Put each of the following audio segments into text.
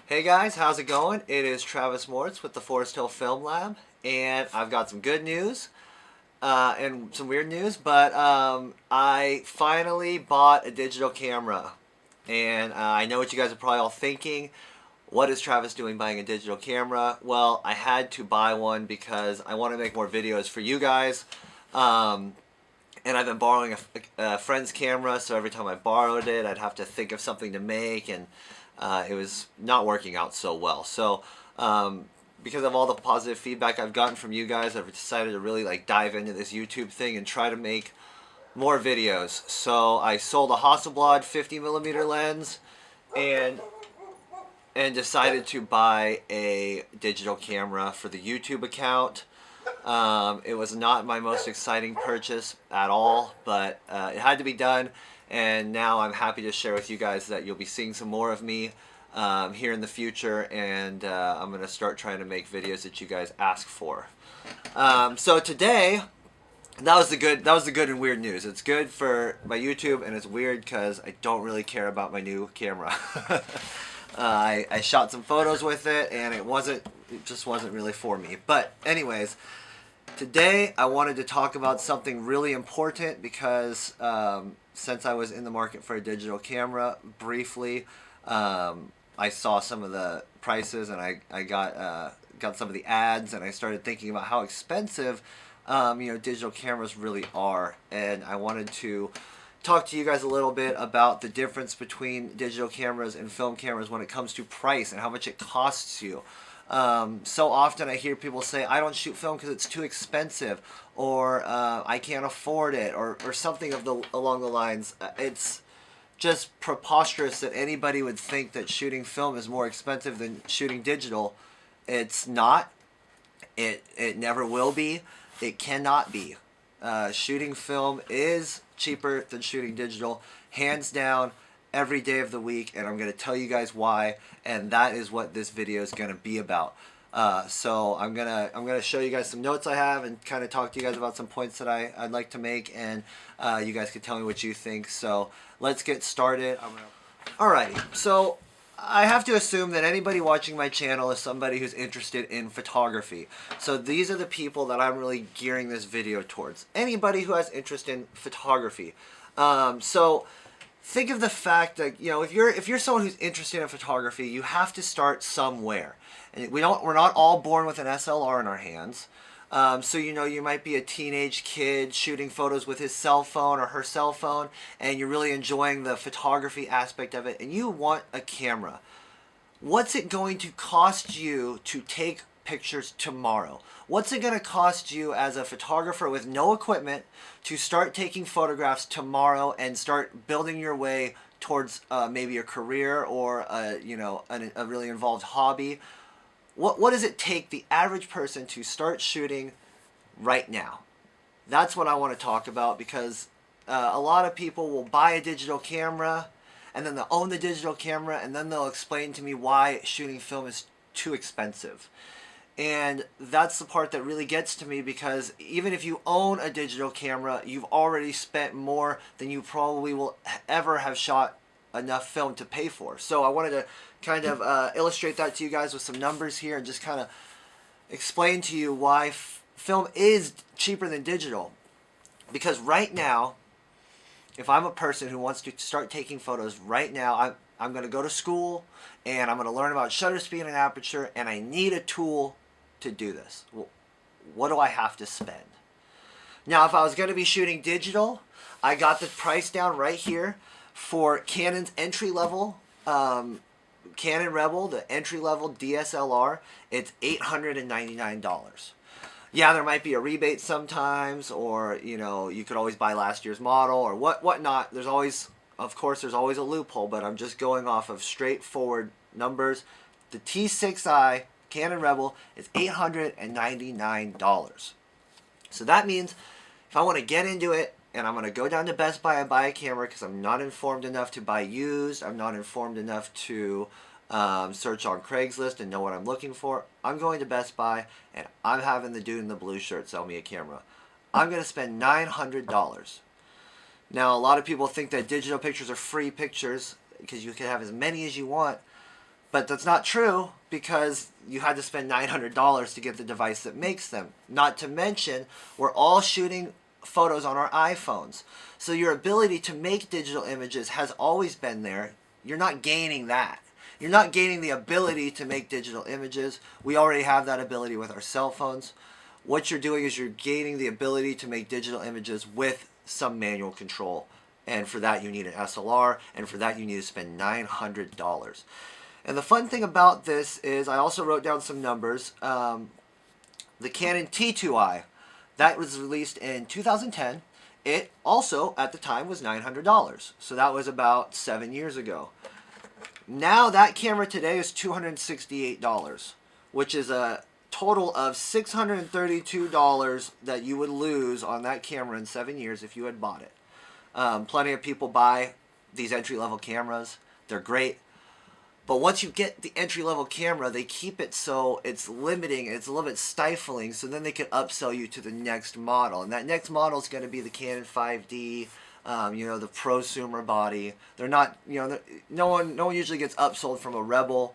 Hey guys, how's it going? It is Travis Moritz with the ForesthillFilmLab, and I've got some good news and some weird news, but I finally bought a digital camera. And I know what you guys are probably all thinking. What is Travis doing buying a digital camera? Well, I had to buy one because I want to make more videos for you guys. And I've been borrowing a friend's camera, so every time I borrowed it, I'd have to think of something to make, and it was not working out so well. So because of all the positive feedback I've gotten from you guys, I've decided to really dive into this YouTube thing and try to make more videos. So I sold a Hasselblad 50mm lens and decided to buy a digital camera for the YouTube account. It was not my most exciting purchase at all, but it had to be done, and now I'm happy to share with you guys that you'll be seeing some more of me here in the future, and I'm going to start trying to make videos that you guys ask for. So today, that was the good and weird news. It's good for my YouTube, and it's weird because I don't really care about my new camera. I shot some photos with it, and it just wasn't really for me. But anyways, today I wanted to talk about something really important because since I was in the market for a digital camera briefly, I saw some of the prices, and I got some of the ads, and I started thinking about how expensive digital cameras really are, and I wanted to talk to you guys a little bit about the difference between digital cameras and film cameras when it comes to price and how much it costs you. So often I hear people say, I don't shoot film because it's too expensive, or I can't afford it, or something along the lines. It's just preposterous that anybody would think that shooting film is more expensive than shooting digital. It's not. It never will be. It cannot be. Shooting film is cheaper than shooting digital, hands down, every day of the week, and I'm going to tell you guys why, and that is what this video is going to be about. So I'm gonna show you guys some notes I have and kind of talk to you guys about some points that I'd like to make, and you guys can tell me what you think. So let's get started. Alrighty, so I have to assume that anybody watching my channel is somebody who's interested in photography. So these are the people that I'm really gearing this video towards. Anybody who has interest in photography. So think of the fact that, if you're someone who's interested in photography, you have to start somewhere. And we're not all born with an SLR in our hands. So you might be a teenage kid shooting photos with his cell phone or her cell phone, and you're really enjoying the photography aspect of it, and you want a camera. What's it going to cost you to take pictures tomorrow? What's it going to cost you as a photographer with no equipment to start taking photographs tomorrow and start building your way towards maybe a career or a really involved hobby? What does it take the average person to start shooting right now? That's what I want to talk about, because a lot of people will buy a digital camera, and then they'll own the digital camera, and then they'll explain to me why shooting film is too expensive. And that's the part that really gets to me, because even if you own a digital camera, you've already spent more than you probably will ever have shot enough film to pay for. So I wanted to kind of illustrate that to you guys with some numbers here, and just kind of explain to you why film is cheaper than digital. Because right now, if I'm a person who wants to start taking photos right now, I'm going to go to school, and I'm going to learn about shutter speed and aperture, and I need a tool to do this. Well, what do I have to spend? Now, if I was going to be shooting digital, I got the price down right here for Canon's entry-level Canon Rebel, the entry-level DSLR. It's $899. Yeah, there might be a rebate sometimes, or you could always buy last year's model or whatnot. There's always a loophole, but I'm just going off of straightforward numbers. The T6i Canon Rebel is $899. So that means if I want to get into it, and I'm going to go down to Best Buy and buy a camera because I'm not informed enough to buy used, I'm not informed enough to search on Craigslist and know what I'm looking for, I'm going to Best Buy, and I'm having the dude in the blue shirt sell me a camera. I'm going to spend $900. Now, a lot of people think that digital pictures are free pictures because you can have as many as you want. But that's not true because you had to spend $900 to get the device that makes them. Not to mention, we're all shooting photos on our iPhones. So your ability to make digital images has always been there. You're not gaining that. You're not gaining the ability to make digital images. We already have that ability with our cell phones. What you're doing is you're gaining the ability to make digital images with some manual control. And for that you need an SLR, and for that you need to spend $900. And the fun thing about this is I also wrote down some numbers. The Canon T2i, that was released in 2010. It also, at the time, was $900. So that was about 7 years ago. Now that camera today is $268, which is a total of $632 that you would lose on that camera in 7 years if you had bought it. Plenty of people buy these entry-level cameras. They're great. But once you get the entry-level camera, they keep it so it's limiting, it's a little bit stifling, so then they can upsell you to the next model. And that next model is going to be the Canon 5D, the prosumer body. They're not, no one usually gets upsold from a Rebel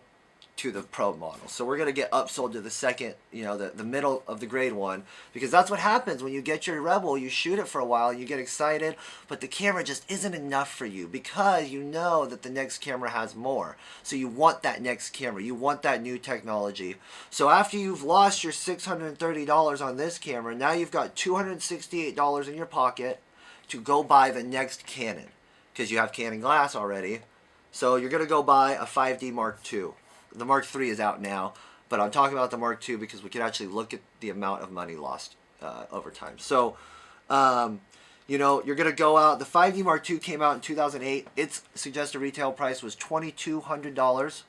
to the Pro model. So we're going to get upsold to the second, the middle of the grade one, because that's what happens when you get your Rebel. You shoot it for a while, you get excited, but the camera just isn't enough for you because you know that the next camera has more. So you want that next camera. You want that new technology. So after you've lost your $630 on this camera, now you've got $268 in your pocket to go buy the next Canon, because you have Canon glass already. So you're going to go buy a 5D Mark II. The Mark III is out now, but I'm talking about the Mark II because we can actually look at the amount of money lost over time. So, you're going to go out. The 5D Mark II came out in 2008. Its suggested retail price was $2,200.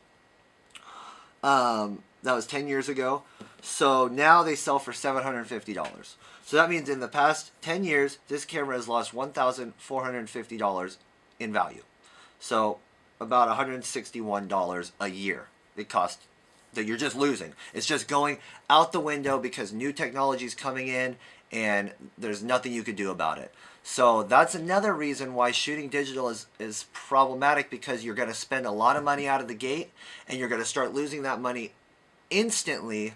That was 10 years ago. So now they sell for $750. So that means in the past 10 years, this camera has lost $1,450 in value. So about $161 a year. It costs that you're just losing. It's just going out the window because new technology is coming in and there's nothing you can do about it. So that's another reason why shooting digital is problematic, because you're going to spend a lot of money out of the gate and you're going to start losing that money instantly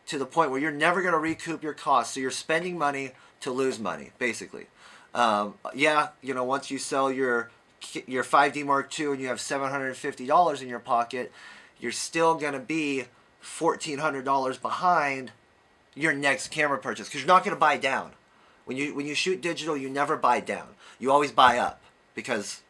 to the point where you're never going to recoup your costs. So you're spending money to lose money, basically. Once you sell your 5D Mark II and you have $750 in your pocket, you're still going to be $1,400 behind your next camera purchase, because you're not going to buy down. When you shoot digital, you never buy down. You always buy up, because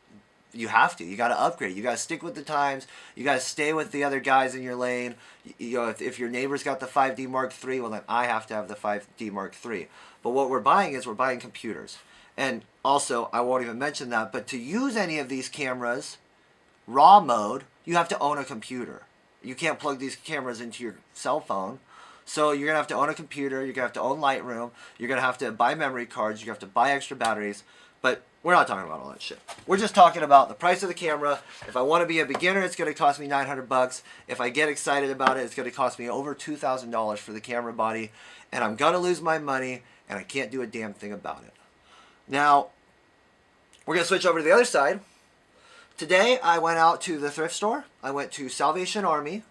you have to. You got to upgrade. You got to stick with the times. You got to stay with the other guys in your lane. If your neighbor's got the 5D Mark III, well then I have to have the 5D Mark III. But what we're buying is we're buying computers. And also, I won't even mention that, but to use any of these cameras, raw mode, you have to own a computer. You can't plug these cameras into your cell phone. So you're going to have to own a computer, you're going to have to own Lightroom, you're going to have to buy memory cards, you're going to have to buy extra batteries. But we're not talking about all that shit. We're just talking about the price of the camera. If I want to be a beginner, it's going to cost me $900. If I get excited about it, it's going to cost me over $2,000 for the camera body. And I'm going to lose my money, and I can't do a damn thing about it. Now, we're going to switch over to the other side. Today, I went out to the thrift store. I went to Salvation Army.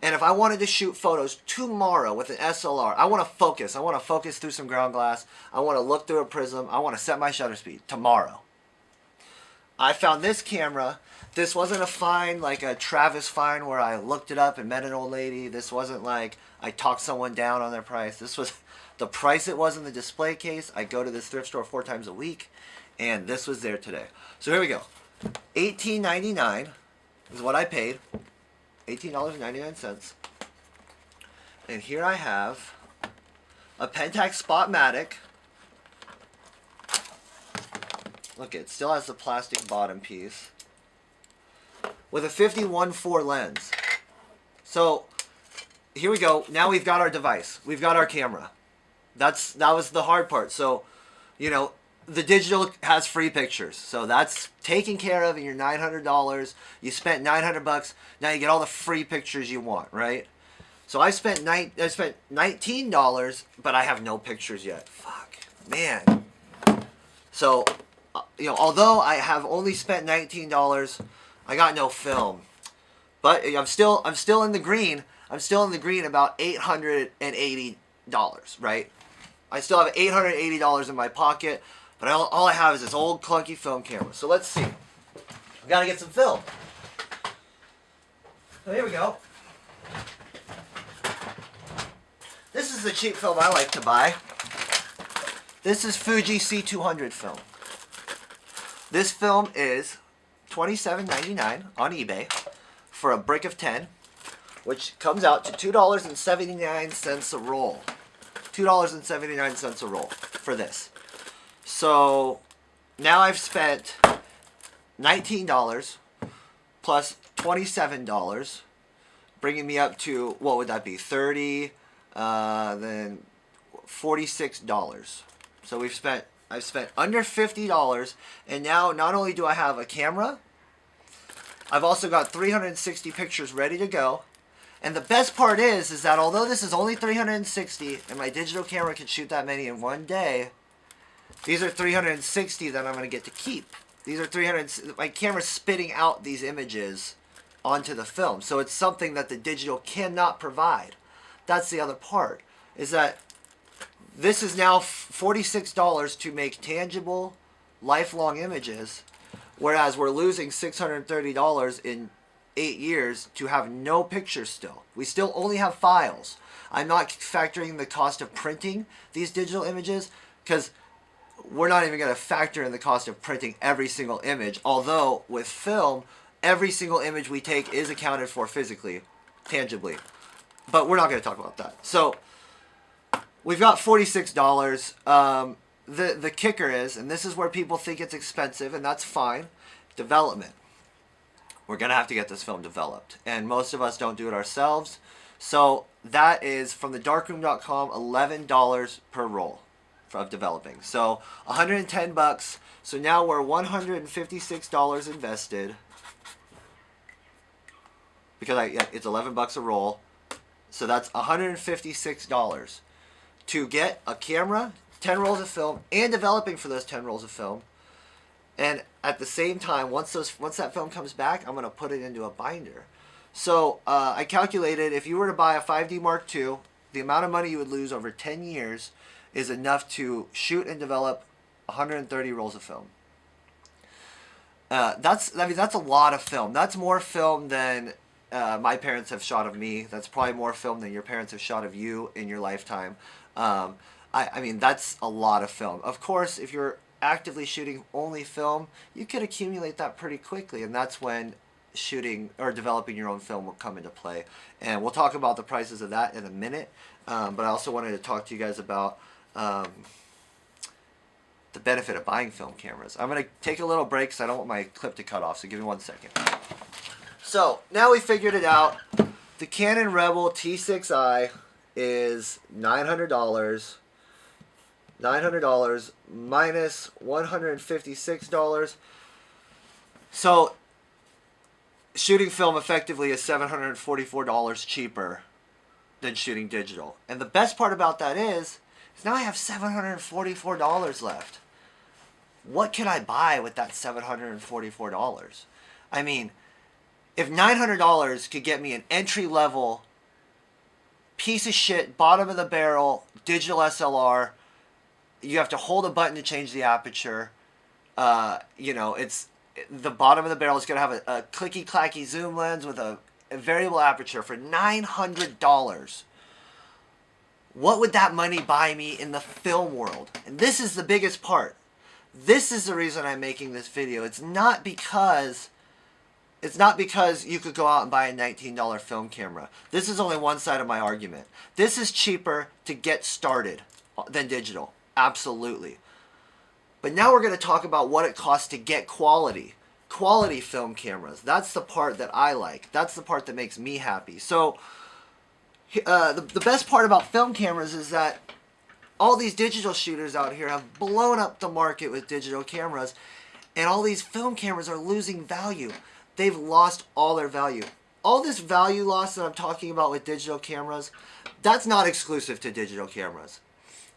And if I wanted to shoot photos tomorrow with an SLR, I want to focus. I want to focus through some ground glass. I want to look through a prism. I want to set my shutter speed tomorrow. I found this camera. This wasn't a find like a Travis find where I looked it up and met an old lady. This wasn't like I talked someone down on their price. This was the price it was in the display case. I go to this thrift store 4 times a week, and this was there today. So here we go. $18.99 is what I paid. $18.99. And here I have a Pentax Spotmatic. Look, it still has the plastic bottom piece with a 51.4 lens. So here we go. Now we've got our device. We've got our camera. That was the hard part. So, the digital has free pictures, so that's taken care of in your $900. You spent $900. Now you get all the free pictures you want, right? So I spent $19, but I have no pictures yet. Fuck, man. So, although I have only spent $19, I got no film. But I'm still in the green. I'm still in the green about $880, right? I still have $880 in my pocket, but all I have is this old clunky film camera. So let's see. We gotta get some film. So here we go. This is the cheap film I like to buy. This is Fuji C200 film. This film is $27.99 on eBay for a brick of 10, which comes out to $2.79 a roll. $2.79 a roll for this. So now I've spent $19 plus $27, bringing me up to, what would that be, 30, then $46. So I've spent under $50, and now not only do I have a camera, I've also got 360 pictures ready to go. And the best part is that although this is only 360, and my digital camera can shoot that many in one day, these are 360 that I'm going to get to keep. These are 300. My camera's spitting out these images onto the film, so it's something that the digital cannot provide. That's the other part, is that this is now $46 to make tangible, lifelong images, whereas we're losing $630 in 8 years to have no pictures still. We still only have files. I'm not factoring the cost of printing these digital images, because we're not even going to factor in the cost of printing every single image, although with film, every single image we take is accounted for physically, tangibly. But we're not going to talk about that. So we've got $46. The kicker is, and this is where people think it's expensive, and that's fine, development. We're going to have to get this film developed, and most of us don't do it ourselves. So that is, from the darkroom.com, $11 per roll of developing. So $110. So now we're $156 invested, because it's $11 a roll. So that's $156 to get a camera, 10 rolls of film, and developing for those 10 rolls of film. And at the same time, once that film comes back, I'm going to put it into a binder. So I calculated, if you were to buy a 5D Mark II, the amount of money you would lose over 10 years is enough to shoot and develop 130 rolls of film. That's a lot of film. That's more film than my parents have shot of me. That's probably more film than your parents have shot of you in your lifetime. I mean, that's a lot of film. Of course, if you're actively shooting only film, you could accumulate that pretty quickly, and that's when shooting or developing your own film will come into play. And we'll talk about the prices of that in a minute. But I also wanted to talk to you guys about the benefit of buying film cameras. I'm going to take a little break because I don't want my clip to cut off, so give me 1 second. So, now we figured it out. The Canon Rebel T6i is $900. $900 minus $156. So, shooting film effectively is $744 cheaper than shooting digital. And the best part about that is now I have $744 left. What can I buy with that $744? I mean, if $900 could get me an entry-level piece of shit, bottom of the barrel, digital SLR, you have to hold a button to change the aperture. You know, it's the bottom of the barrel is going to have a clicky-clacky zoom lens with a variable aperture for $900. What would that money buy me in the film world? And this is the biggest part. This is the reason I'm making this video. It's not because you could go out and buy a $19 film camera. This is only one side of my argument. This is cheaper to get started than digital. Absolutely. But now we're going to talk about what it costs to get quality film cameras. That's the part that I like. That's the part that makes me happy. So the best part about film cameras is that all these digital shooters out here have blown up the market with digital cameras, and all these film cameras are losing value. They've lost all their value. All this value loss that I'm talking about with digital cameras, that's not exclusive to digital cameras.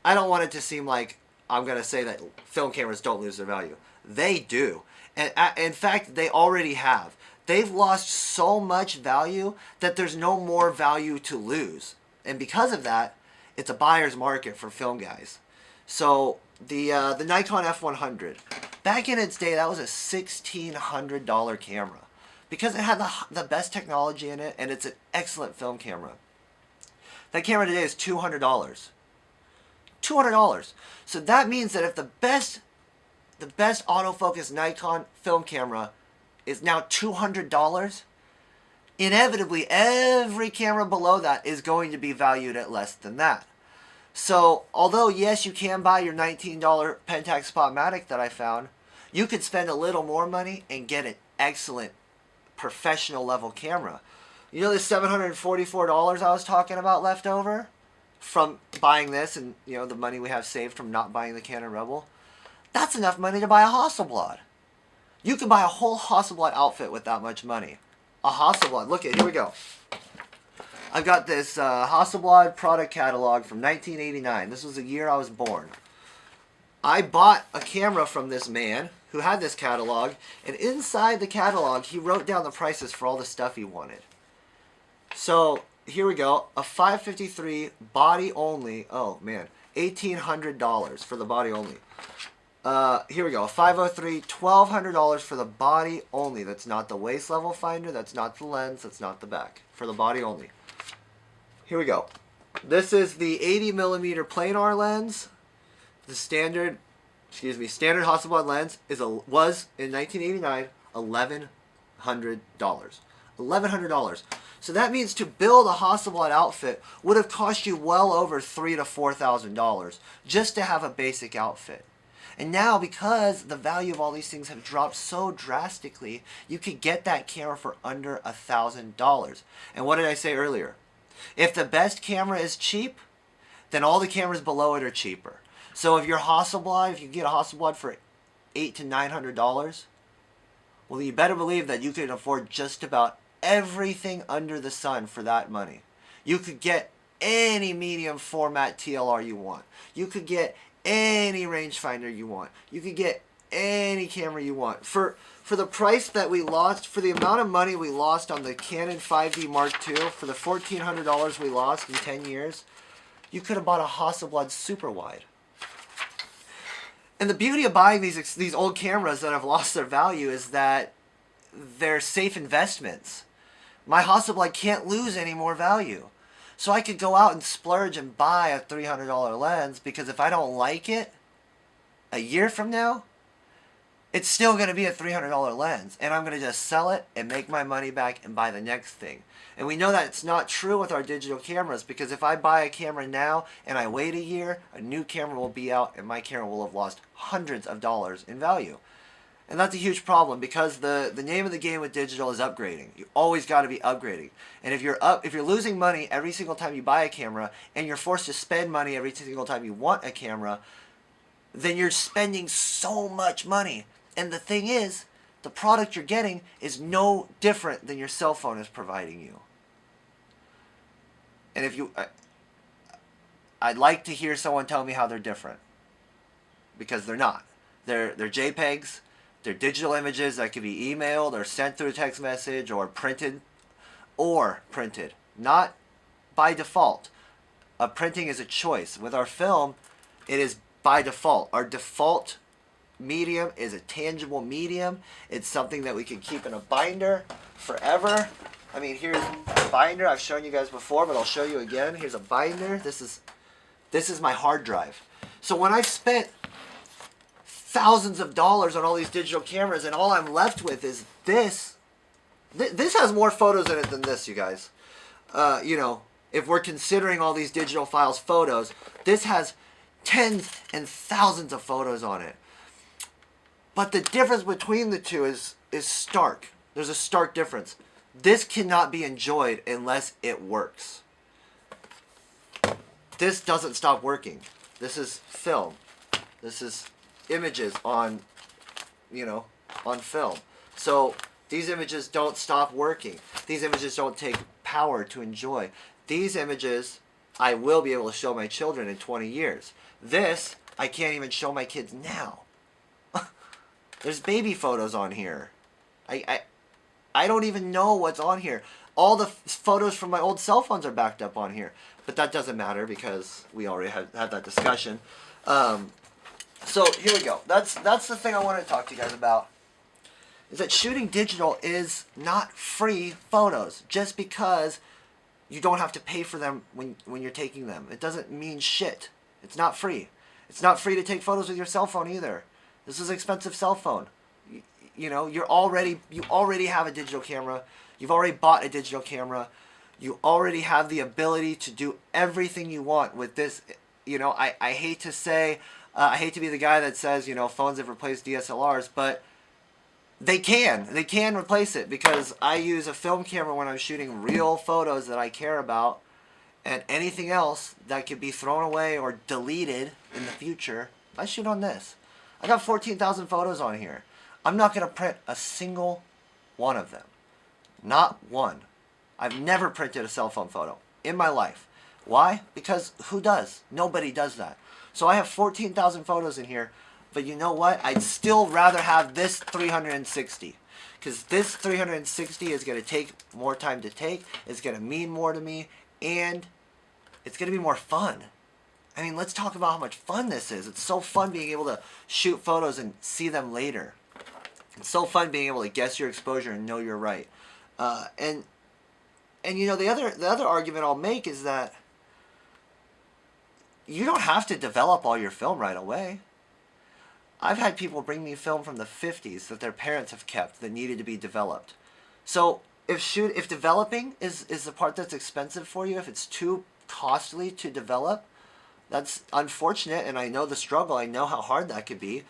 I don't want it to seem like I'm going to say that film cameras don't lose their value. They do. And in fact, they already have. they've lost so much value that there's no more value to lose. And because of that, it's a buyer's market for film guys. So the Nikon F100, back in its day, that was a $1,600 camera because it had the best technology in it, and it's an excellent film camera. That camera today is $200. $200. So that means that if the best autofocus Nikon film camera is now $200, inevitably every camera below that is going to be valued at less than that. So although yes, you can buy your $19 Pentax Spotmatic that I found, you could spend a little more money and get an excellent professional level camera. You know the $744 I was talking about left over from buying this, and you know the money we have saved from not buying the Canon Rebel? That's enough money to buy a Hasselblad. You can buy a whole Hasselblad outfit with that much money. A Hasselblad. Look at, here we go. I've got this Hasselblad product catalog from 1989. This was the year I was born. I bought a camera from this man who had this catalog, and inside the catalog he wrote down the prices for all the stuff he wanted. So here we go, a 553 body only. Oh man, $1,800 for the body only. Here we go, a 503, $1,200 for the body only. That's not the waist level finder, that's not the lens, that's not the back. For the body only. Here we go. This is the 80mm planar lens. The standard Hasselblad lens was in 1989 $1,100. $1,100. So that means to build a Hasselblad outfit would have cost you well over $3,000 to $4,000 just to have a basic outfit. And now, because the value of all these things have dropped so drastically, you could get that camera for under $1,000. And what did I say earlier? If the best camera is cheap, then all the cameras below it are cheaper. So if your Hasselblad, if you get a Hasselblad for $800 to $900, well, you better believe that you can afford just about everything under the sun for that money. You could get any medium format TLR you want. You could get any rangefinder you want. You could get any camera you want. For the price that we lost, for the amount of money we lost on the Canon 5D Mark II, for the $1,400 we lost in 10 years, you could have bought a Hasselblad super wide. And the beauty of buying these old cameras that have lost their value is that they're safe investments. My Hasselblad can't lose any more value. So I could go out and splurge and buy a $300 lens, because if I don't like it a year from now, it's still going to be a $300 lens, and I'm going to just sell it and make my money back and buy the next thing. And we know that it's not true with our digital cameras, because if I buy a camera now and I wait a year, a new camera will be out and my camera will have lost hundreds of dollars in value. And that's a huge problem, because the name of the game with digital is upgrading. You always got to be upgrading. And if you're losing money every single time you buy a camera, and you're forced to spend money every single time you want a camera, then you're spending so much money. And the thing is, the product you're getting is no different than your cell phone is providing you. And if you, I'd like to hear someone tell me how they're different, because they're not. They're JPEGs. They're digital images that can be emailed or sent through a text message or printed. Not by default. Printing is a choice. With our film, it is by default. Our default medium is a tangible medium. It's something that we can keep in a binder forever. I mean, here's a binder. I've shown you guys before, but I'll show you again. Here's a binder. This is my hard drive. So when I've spent thousands of dollars on all these digital cameras, and all I'm left with is this. This has more photos in it than this, you guys. You know, if we're considering all these digital files photos, this has tens and thousands of photos on it. But the difference between the two is stark. There's a stark difference. This cannot be enjoyed unless it works. This doesn't stop working. This is film. This is images on, on film. So these images don't stop working. These images don't take power to enjoy. These images I will be able to show my children in 20 years. This I can't even show my kids now. There's baby photos on here. I I don't even know what's on here. All the photos from my old cell phones are backed up on here. But that doesn't matter because we already had that discussion. So here we go. That's the thing I want to talk to you guys about. Is that shooting digital is not free photos just because you don't have to pay for them when you're taking them. It doesn't mean shit. It's not free. It's not free to take photos with your cell phone either. This is an expensive cell phone. You know, you already have a digital camera. You've already bought a digital camera. You already have the ability to do everything you want with this. You know, I hate to say, I hate to be the guy that says, you know, phones have replaced DSLRs, but they can replace it, because I use a film camera when I'm shooting real photos that I care about, and anything else that could be thrown away or deleted in the future, I shoot on this. I got 14,000 photos on here. I'm not going to print a single one of them. Not one. I've never printed a cell phone photo in my life. Why? Because who does? Nobody does that. So I have 14,000 photos in here, but you know what? I'd still rather have this 360. Because this 360 is going to take more time to take, it's going to mean more to me, and it's going to be more fun. I mean, let's talk about how much fun this is. It's so fun being able to shoot photos and see them later. It's so fun being able to guess your exposure and know you're right. And you know, the other argument I'll make is that you don't have to develop all your film right away. I've had people bring me film from the 50s that their parents have kept that needed to be developed. So if developing is the part that's expensive for you, if it's too costly to develop, that's unfortunate, and I know the struggle. I know how hard that could be.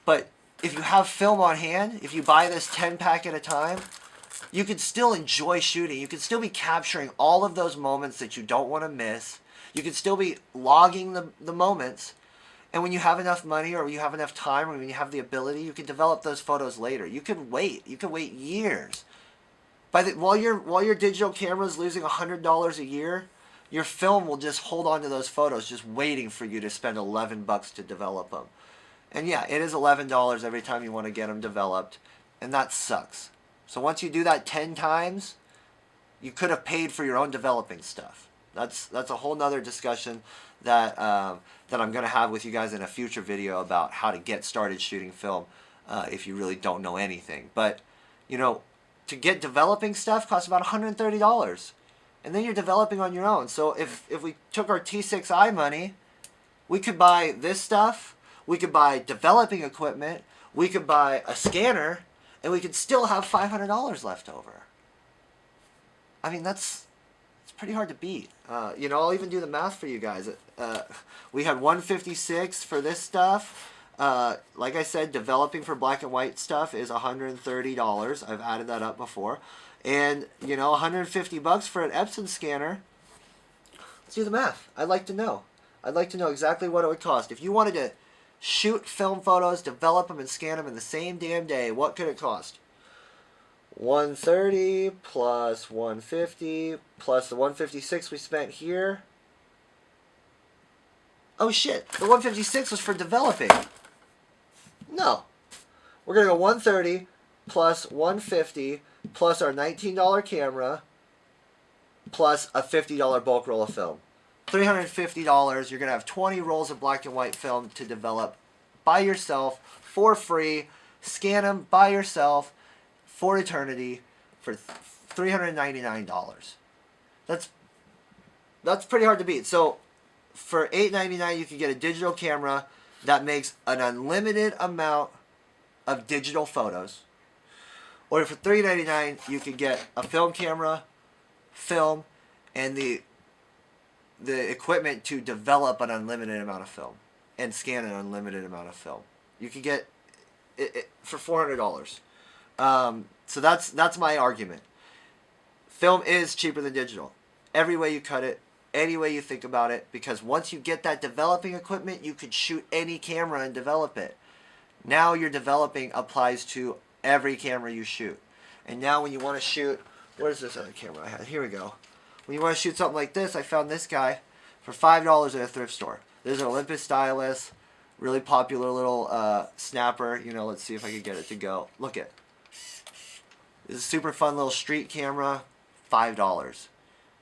But if you have film on hand, if you buy this 10-pack at a time, you can still enjoy shooting. You can still be capturing all of those moments that you don't want to miss. You can still be logging the moments. And when you have enough money, or when you have enough time, or when you have the ability, you can develop those photos later. You can wait. You can wait years. While your digital camera is losing $100 a year, your film will just hold on to those photos, just waiting for you to spend $11 to develop them. And yeah, it is $11 every time you want to get them developed, and that sucks. So once you do that 10 times, you could have paid for your own developing stuff. That's a whole nother discussion that that I'm going to have with you guys in a future video about how to get started shooting film if you really don't know anything. But, you know, to get developing stuff costs about $130. And then you're developing on your own. So if we took our T6i money, we could buy this stuff, we could buy developing equipment, we could buy a scanner, and we could still have $500 left over. I mean, it's pretty hard to beat. You know, I'll even do the math for you guys. We had $156 for this stuff. Like I said, developing for black and white stuff is $130. I've added that up before. And, you know, $150 for an Epson scanner. Let's do the math. I'd like to know. I'd like to know exactly what it would cost. If you wanted to shoot film photos, develop them, and scan them in the same damn day, what could it cost? 130 plus 150 plus the 156 we spent here. Oh shit, the 156 was for developing. No. We're going to go 130 plus 150 plus our $19 camera plus a $50 bulk roll of film. $350, you're going to have 20 rolls of black and white film to develop by yourself for free. Scan them by yourself for eternity for $399. That's pretty hard to beat. So for $899 you can get a digital camera that makes an unlimited amount of digital photos. Or for $399 you can get a film camera, film, and the equipment to develop an unlimited amount of film and scan an unlimited amount of film. You can get it for $400. So that's my argument. Film is cheaper than digital. Every way you cut it, any way you think about it, because once you get that developing equipment, you could shoot any camera and develop it. Now your developing applies to every camera you shoot. And now when you want to shoot, where's this other camera I had? Here we go. When you want to shoot something like this, I found this guy for $5 at a thrift store. There's an Olympus stylus, really popular little snapper. You know, let's see if I can get it to go. Look at. This is a super fun little street camera, $5.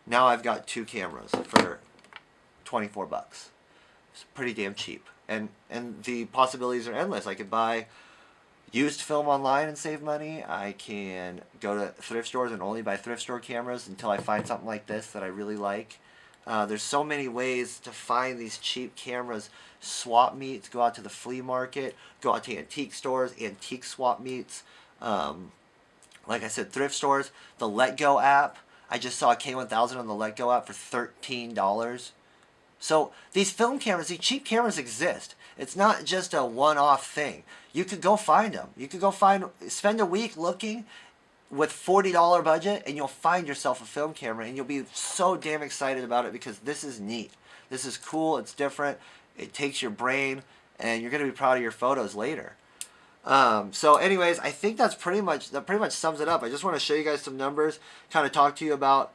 Now I've got 2 cameras for 24 bucks. It's pretty damn cheap. And the possibilities are endless. I could buy used film online and save money. I can go to thrift stores and only buy thrift store cameras until I find something like this that I really like. There's so many ways to find these cheap cameras. Swap meets, go out to the flea market, go out to antique stores, antique swap meets. Like I said, thrift stores, the Let Go app. I just saw a K1000 on the Let Go app for $13. So these film cameras, these cheap cameras exist. It's not just a one-off thing. You could go find them. You could go spend a week looking with $40 budget, and you'll find yourself a film camera, and you'll be so damn excited about it because this is neat. This is cool. It's different. It takes your brain, and you're going to be proud of your photos later. So anyways, I think that pretty much sums it up. I just want to show you guys some numbers, kind of talk to you about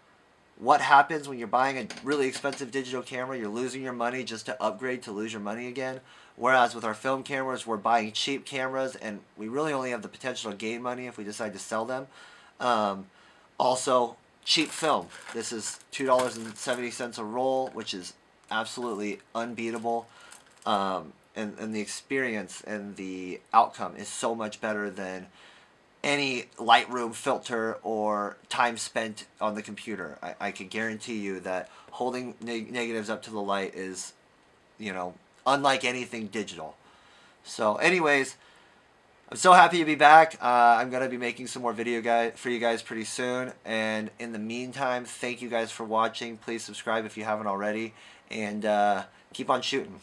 what happens when you're buying a really expensive digital camera. You're losing your money just to upgrade to lose your money again. Whereas with our film cameras, we're buying cheap cameras, and we really only have the potential to gain money if we decide to sell them. Also, cheap film. This is $2.70 a roll, which is absolutely unbeatable. And the experience and the outcome is so much better than any Lightroom filter or time spent on the computer. I can guarantee you that holding negatives up to the light is, unlike anything digital. So anyways, I'm so happy to be back. I'm going to be making some more video for you guys pretty soon. And in the meantime, thank you guys for watching. Please subscribe if you haven't already. And keep on shooting.